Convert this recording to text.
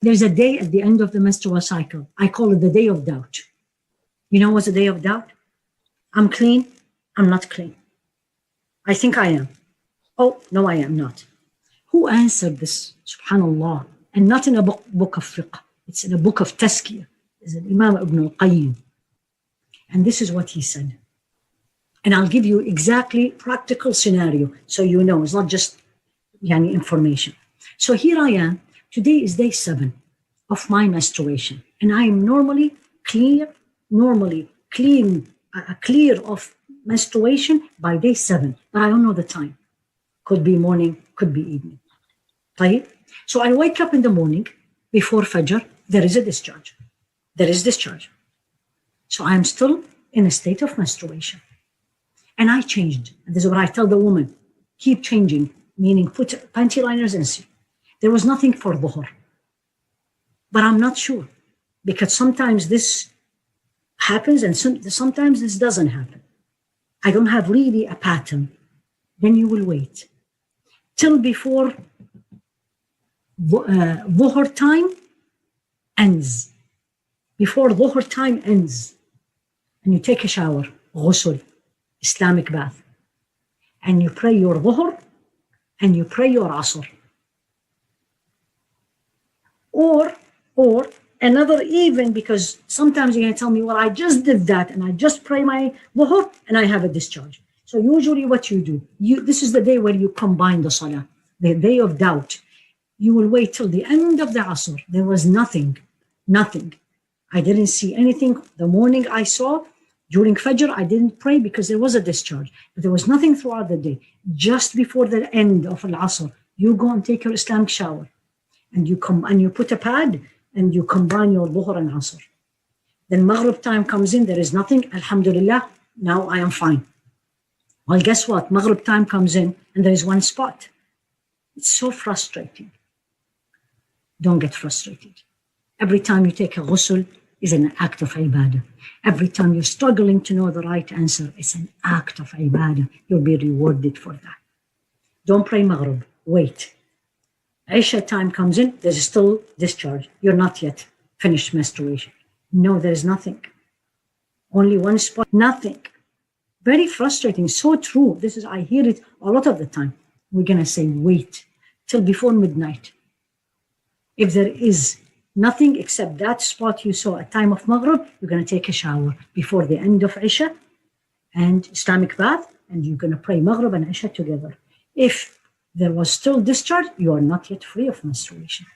There's a day at the end of the menstrual cycle. I call it the day of doubt. You know what's the day of doubt? I'm clean. I'm not clean. I think I am. Oh, no, I am not. Who answered this? Subhanallah. And not in a book of fiqh. It's in a book of tazkiyah. It's an Imam Ibn al-Qayyim. And this is what he said. And I'll give you exactly practical scenario so you know. It's not just information. So here I am. Today is day 7 of my menstruation. And I am normally clear of menstruation by day 7. But I don't know the time. Could be morning, could be evening. Right? So I wake up in the morning before Fajr. There is a discharge. There is discharge. So I'm still in a state of menstruation. And I changed. And this is what I tell the woman. Keep changing, meaning put panty liners and see. There was nothing for Dhuhr. But I'm not sure. Because sometimes this happens and sometimes this doesn't happen. I don't have really a pattern. Then you will wait till before Dhuhr time ends. Before Dhuhr time ends. And you take a shower, ghusl, Islamic bath. And you pray your Dhuhr and you pray your Asr. Or another even, because sometimes you're going to tell me, well, I just did that and I just pray my Dhuhr and I have a discharge. So usually what you do, this is the day where you combine the Salah, the day of doubt. You will wait till the end of the Asr. There was nothing. I didn't see anything. The morning I saw, during Fajr, I didn't pray because there was a discharge. But there was nothing throughout the day. Just before the end of Al-Asr, you go and take your Islamic shower. And you come and you put a pad and you combine your Dhuhr and Asr. Then Maghrib time comes in, there is nothing. Alhamdulillah, now I am fine. Well, guess what? Maghrib time comes in and there is one spot. It's so frustrating. Don't get frustrated. Every time you take a ghusl is an act of ibadah. Every time you're struggling to know the right answer, it's an act of ibadah. You'll be rewarded for that. Don't pray Maghrib. Wait. Isha time comes in, there's still discharge. You're not yet finished menstruation. No, there's nothing. Only one spot, nothing. Very frustrating, so true. I hear it a lot of the time. We're going to say, wait till before midnight. If there is nothing except that spot you saw at time of Maghrib, you're going to take a shower before the end of Isha and Islamic bath, and you're going to pray Maghrib and Isha together. If there was still discharge, you are not yet free of menstruation.